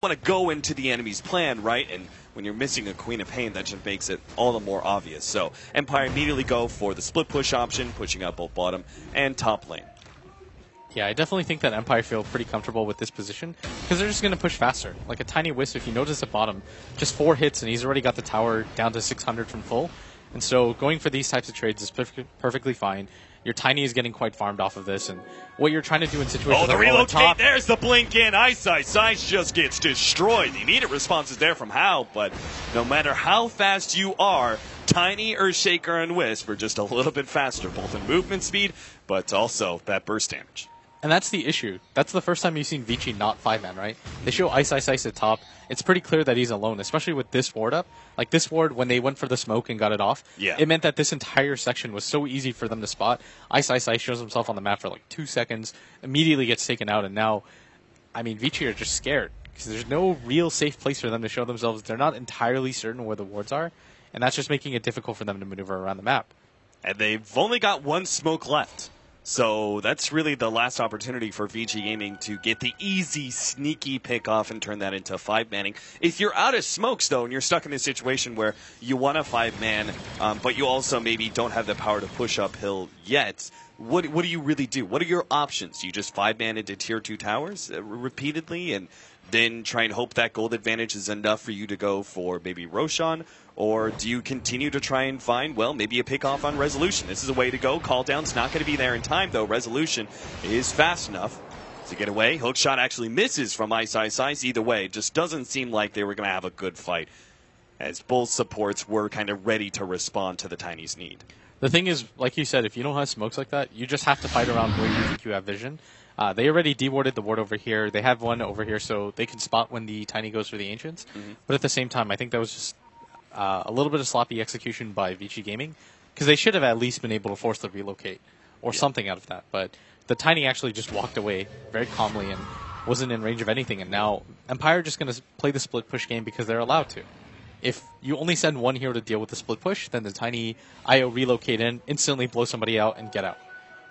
want to go into the enemy's plan, right? And when you're missing a Queen of Pain, that just makes it all the more obvious. So Empire immediately go for the split push option, pushing out both bottom and top lane. Yeah, I definitely think that Empire feel pretty comfortable with this position because they're just going to push faster. Like a Tiny Wisp, if you notice at bottom, just 4 hits and he's already got the tower down to 600 from full. And so going for these types of trades is perfectly fine. Your Tiny is getting quite farmed off of this, and what you're trying to do in situations the like relocate, top, there's the blink in. Ice just gets destroyed. The immediate response is there from Hao, but no matter how fast you are, Tiny, Earthshaker, and Wisp are just a little bit faster, both in movement speed, but also that burst damage. And that's the issue. That's the first time you've seen Vici not 5-man, right? They show Ice at top. It's pretty clear that he's alone, especially with this ward up. Like this ward, when they went for the smoke and got it off, it meant that this entire section was so easy for them to spot. Ice shows himself on the map for like 2 seconds, immediately gets taken out, and now, I mean, Vici are just scared because there's no real safe place for them to show themselves. They're not entirely certain where the wards are, and that's just making it difficult for them to maneuver around the map. And they've only got 1 smoke left. So that's really the last opportunity for Vici Gaming to get the easy, sneaky pick off and turn that into 5-manning. If you're out of smokes, though, and you're stuck in a situation where you want a 5-man, but you also maybe don't have the power to push uphill yet, what do you really do? What are your options? Do you just 5-man into tier 2 towers repeatedly and then try and hope that gold advantage is enough for you to go for maybe Roshan? Or do you continue to try and find, well, maybe a pick off on Resolution? This is a way to go. Call down's not going to be there in time, though. Resolution is fast enough to get away. Hookshot actually misses from Ice. Either way, it just doesn't seem like they were going to have a good fight, as both supports were kind of ready to respond to the Tiny's need. The thing is, like you said, if you don't have smokes like that, you just have to fight around where you think you have vision. They already dewarded the ward over here. They have one over here, so they can spot when the Tiny goes for the Ancients. But at the same time, I think that was just a little bit of sloppy execution by Vici Gaming, because they should have at least been able to force the relocate or something out of that. But the Tiny actually just walked away very calmly and wasn't in range of anything. And now Empire are just going to play the split push game because they're allowed to. If you only send one hero to deal with the split push, then the Tiny IO relocate in, instantly blow somebody out, and get out.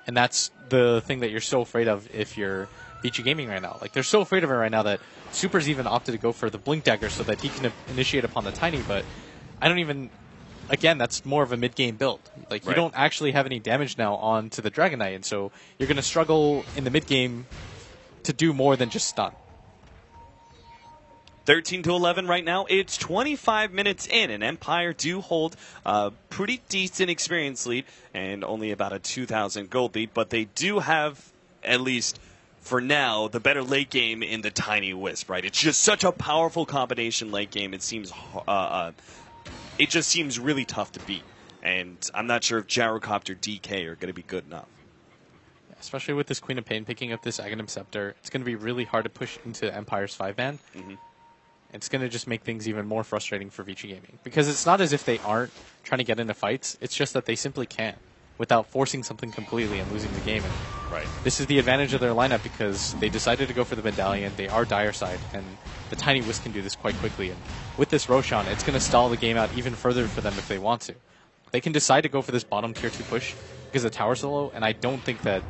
And that's the thing that you're so afraid of if you're Vici Gaming right now. Like, they're so afraid of it right now that Super's even opted to go for the Blink Dagger so that he can initiate upon the Tiny, but I don't even... Again, that's more of a mid-game build. Like, you don't actually have any damage now on to the Dragon Knight, and so you're going to struggle in the mid-game to do more than just stun. 13-11 right now. It's 25 minutes in, and Empire do hold a pretty decent experience lead and only about a 2,000 gold lead, but they do have, at least for now, the better late game in the Tiny Wisp, right? It's just such a powerful combination late game. It seems, it just seems really tough to beat, and I'm not sure if Gyrocopter DK are going to be good enough. Especially with this Queen of Pain picking up this Aghanim Scepter, it's going to be really hard to push into Empire's 5-man. It's going to just make things even more frustrating for Vici Gaming. Because it's not as if they aren't trying to get into fights, it's just that they simply can't without forcing something completely and losing the game. And this is the advantage of their lineup because they decided to go for the Medallion, they are Dire side, and the Tiny Wisp can do this quite quickly. And with this Roshan, it's going to stall the game out even further for them if they want to. They can decide to go for this bottom tier 2 push because the tower's so low, and I don't think that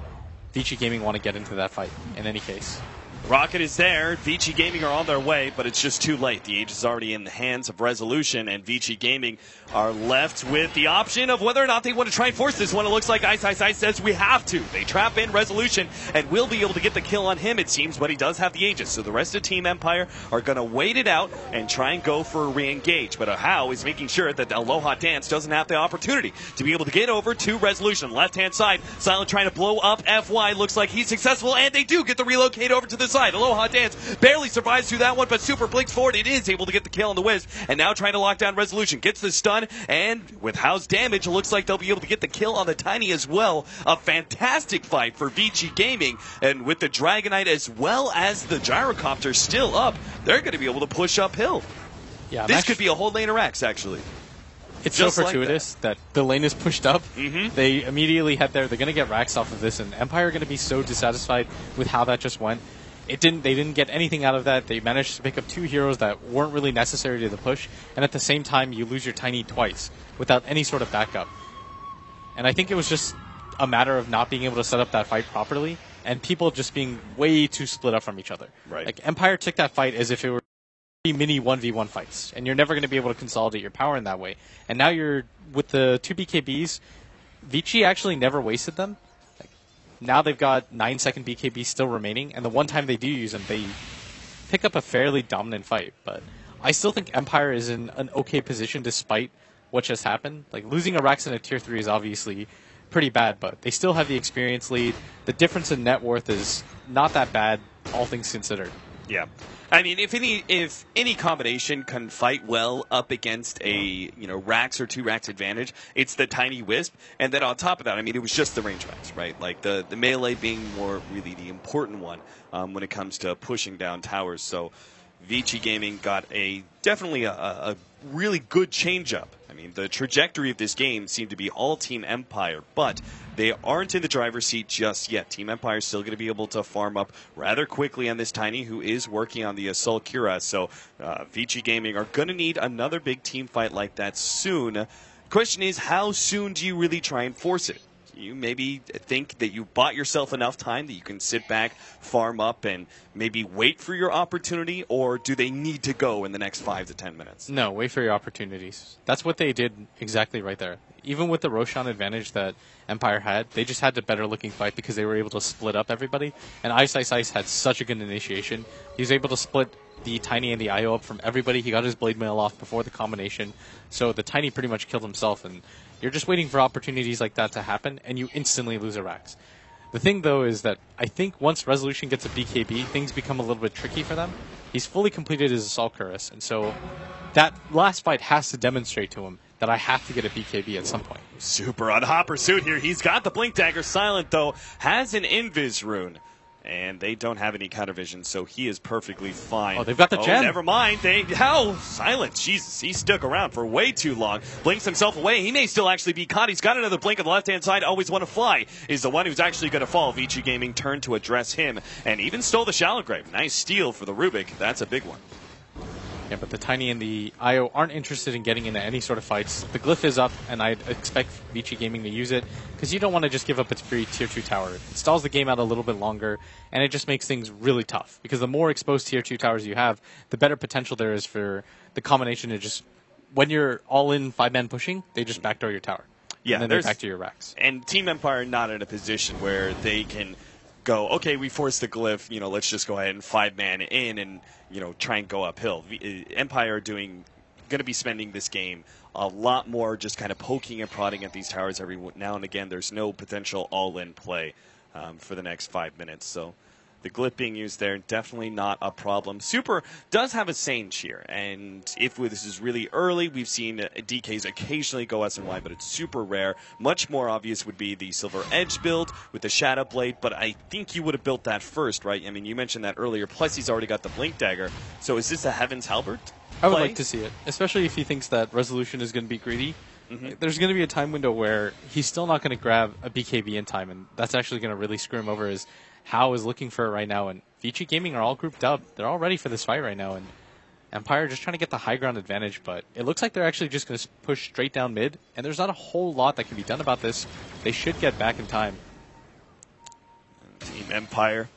Vici Gaming want to get into that fight in any case. Rocket is there. Vici Gaming are on their way, but it's just too late. The Age is already in the hands of Resolution, and Vici Gaming are left with the option of whether or not they want to try and force this one. It looks like Ice says we have to. They trap in Resolution and will be able to get the kill on him, it seems, but he does have the Aegis. So the rest of Team Empire are going to wait it out and try and go for a re-engage. But Hao is making sure that Aloha Dance doesn't have the opportunity to be able to get over to Resolution. Left-hand side, Silent trying to blow up FY. Looks like he's successful, and they do get the relocate over to the side. Aloha Dance barely survives through that one, but Super blinks forward. It is able to get the kill on the Wisp, and now trying to lock down Resolution. Gets the stun, and with Hao's damage, it looks like they'll be able to get the kill on the Tiny as well. A fantastic fight for Vici Gaming, and with the Dragon Knight as well as the Gyrocopter still up, they're going to be able to push uphill. Yeah, this could be a whole lane of racks, actually. It's just so fortuitous that the lane is pushed up. They immediately head there. They're going to get racks off of this, and Empire are going to be so dissatisfied with how that just went. They didn't get anything out of that. They managed to pick up 2 heroes that weren't really necessary to the push, and at the same time, you lose your Tiny twice without any sort of backup. And I think it was just a matter of not being able to set up that fight properly, and people just being way too split up from each other. Like, Empire took that fight as if it were mini 1v1 fights, and you're never going to be able to consolidate your power in that way. And now you're with the 2 BKBs. Vici actually never wasted them. Like, now they've got 9-second BKB still remaining, and the one time they do use them, they pick up a fairly dominant fight. But I still think Empire is in an okay position despite what just happened. Like, losing a Rax in a tier 3 is obviously pretty bad, but they still have the experience lead. The difference in net worth is not that bad, all things considered. Yeah. I mean, if any combination can fight well up against a Rax or 2 Rax advantage, it's the Tiny Wisp. And then on top of that, I mean, it was just the range Rax, right? Like the melee being more really the important one when it comes to pushing down towers. So Vici Gaming got definitely a really good change-up. I mean, the trajectory of this game seemed to be all Team Empire, but they aren't in the driver's seat just yet. Team Empire is still going to be able to farm up rather quickly on this Tiny, who is working on the Assault Cura. So Vici Gaming are going to need another big team fight like that soon. Question is, how soon do you really try and force it? You maybe think that you bought yourself enough time that you can sit back, farm up, and maybe wait for your opportunity, or do they need to go in the next 5 to 10 minutes? No, wait for your opportunities. That's what they did exactly right there. Even with the Roshan advantage that Empire had, they just had a better looking fight because they were able to split up everybody. And Ice had such a good initiation. He was able to split the Tiny and the IO up from everybody. He got his Blade Mail off before the combination. So the Tiny pretty much killed himself, and you're just waiting for opportunities like that to happen, and you instantly lose a Rax. The thing, though, is that I think once Resolution gets a BKB, things become a little bit tricky for them. He's fully completed his Assault Cuirass, and so that last fight has to demonstrate to him that I have to get a BKB at some point. Super on Hot Pursuit here. He's got the Blink Dagger. Silent, though, has an Invis rune. And they don't have any counter vision, so he is perfectly fine. Oh, they've got the gem. Never mind. Silent. Jesus, he stuck around for way too long. Blinks himself away. He may still actually be caught. He's got another blink on the left-hand side. Always want to fly is the one who's actually going to fall. Vici Gaming turned to address him and even stole the Shallow Grave. Nice steal for the Rubik. That's a big one. Yeah, but the Tiny and the IO aren't interested in getting into any sort of fights. The Glyph is up, and I expect Vici Gaming to use it, because you don't want to just give up its free Tier 2 tower. It stalls the game out a little bit longer, and it just makes things really tough, because the more exposed Tier 2 towers you have, the better potential there is for the combination to just, when you're all in 5-man pushing, they just backdoor your tower. Yeah, and then they back to your Rax. And Team Empire not in a position where they can go, okay, we forced the Glyph, let's just go ahead and 5-man in and, try and go uphill. Empire are going to be spending this game a lot more just kind of poking and prodding at these towers every now and again. There's no potential all-in play for the next 5 minutes. So the Glyph being used there, definitely not a problem. Super does have a Sage here, and if this is really early, we've seen DKs occasionally go SNY, but it's super rare. Much more obvious would be the Silver Edge build with the Shadow Blade, but I think you would have built that first, right? I mean, you mentioned that earlier, plus he's already got the Blink Dagger, so is this a Heaven's Halberd I would like to see it, especially if he thinks that Resolution is going to be greedy. Mm-hmm. There's going to be a time window where he's still not going to grab a BKB in time, and that's actually going to really screw him over. As Hao is looking for it right now, and Vici Gaming are all grouped up. They're all ready for this fight right now, and Empire just trying to get the high ground advantage, but it looks like they're actually just going to push straight down mid, and there's not a whole lot that can be done about this. They should get back in time. Team Empire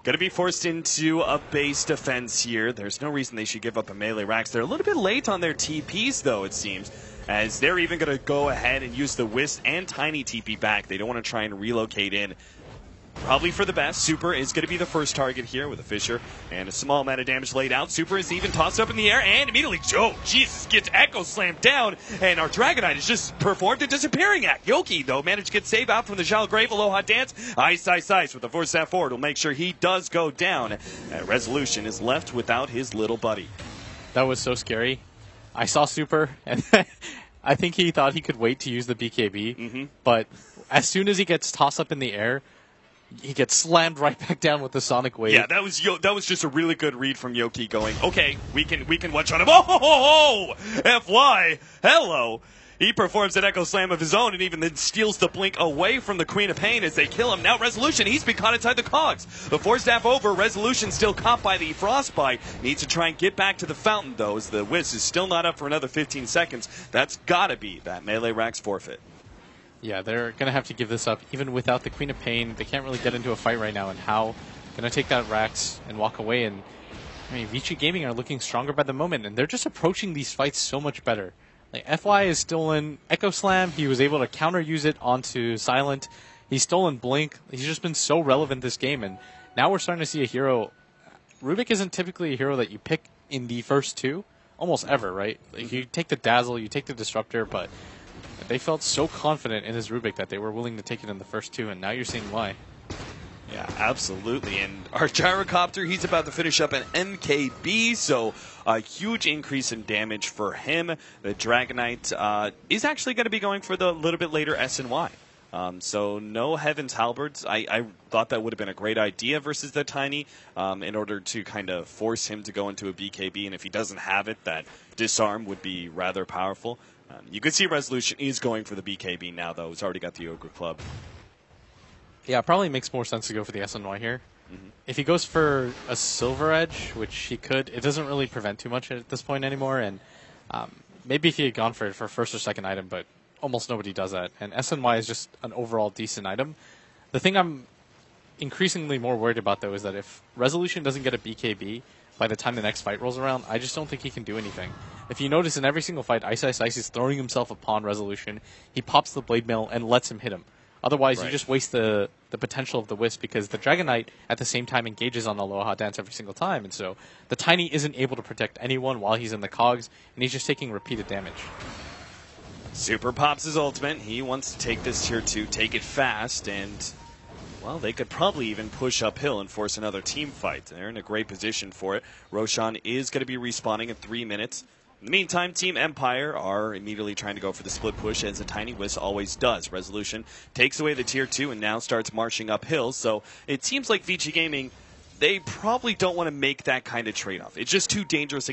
going to be forced into a base defense here. There's no reason they should give up a melee Rax. They're a little bit late on their TPs, though, it seems, as they're even going to go ahead and use the Wisp and Tiny TP back. They don't want to try and relocate in. Probably for the best. Super is going to be the first target here with a Fissure and a small amount of damage laid out. Super is even tossed up in the air and immediately, Jesus, gets Echo slammed down, and our Dragonite is just performed a disappearing act. Yoki, though, managed to get saved out from the Shallow Grave. Aloha Dance. Ice with the force step forward will make sure he does go down. Resolution is left without his little buddy. That was so scary. I saw Super, and I think he thought he could wait to use the BKB, but as soon as he gets tossed up in the air, he gets slammed right back down with the Sonic Wave. Yeah, that was just a really good read from Yoki going, okay, we can one-shot him. Oh, FY, hello. He performs an Echo Slam of his own and even then steals the Blink away from the Queen of Pain as they kill him. Now Resolution, he's been caught inside the cogs. The Force Staff over, Resolution still caught by the Frostbite. Needs to try and get back to the fountain, though, as the Wisp is still not up for another 15 seconds. That's gotta be that melee Rax forfeit. Yeah, they're going to have to give this up. Even without the Queen of Pain, they can't really get into a fight right now. And Hao going to take that Rax and walk away. And I mean, Vici Gaming are looking stronger by the moment, and they're just approaching these fights so much better. Like, FY is still in Echo Slam. He was able to counter-use it onto Silent. He's stolen Blink. He's just been so relevant this game, and now we're starting to see a hero. Rubik isn't typically a hero that you pick in the first two, almost ever, right? Like, you take the Dazzle, you take the Disruptor, but they felt so confident in his Rubik that they were willing to take it in the first two, and now you're seeing why. Yeah, absolutely. And our Gyrocopter, he's about to finish up an MKB, so a huge increase in damage for him. The Dragonite is actually going to be going for the little bit later SNY. So no Heaven's Halberds. I thought that would have been a great idea versus the Tiny in order to kind of force him to go into a BKB, and if he doesn't have it, that Disarm would be rather powerful. You could see Resolution is going for the BKB now, though. He's already got the Ogre Club. Yeah, it probably makes more sense to go for the SNY here. If he goes for a Silver Edge, which he could, it doesn't really prevent too much at this point anymore, and maybe if he had gone for it for first or second item, but almost nobody does that. And SNY is just an overall decent item. The thing I'm increasingly more worried about, though, is that if Resolution doesn't get a BKB by the time the next fight rolls around, I just don't think he can do anything. If you notice, in every single fight, Ice is throwing himself upon Resolution. He pops the Blade Mail and lets him hit him. Otherwise, you just waste the potential of the Wisp, because the Dragonite at the same time engages on Aloha Dance every single time. And so the Tiny isn't able to protect anyone while he's in the cogs, and he's just taking repeated damage. Super pops his ultimate. He wants to take this tier 2, take it fast, and, well, they could probably even push uphill and force another team fight. They're in a great position for it. Roshan is going to be respawning in 3 minutes. In the meantime, Team Empire are immediately trying to go for the split push, as the Tiny Wisp always does. Resolution takes away the tier 2 and now starts marching uphill. So it seems like Vici Gaming, they probably don't want to make that kind of trade-off. It's just too dangerous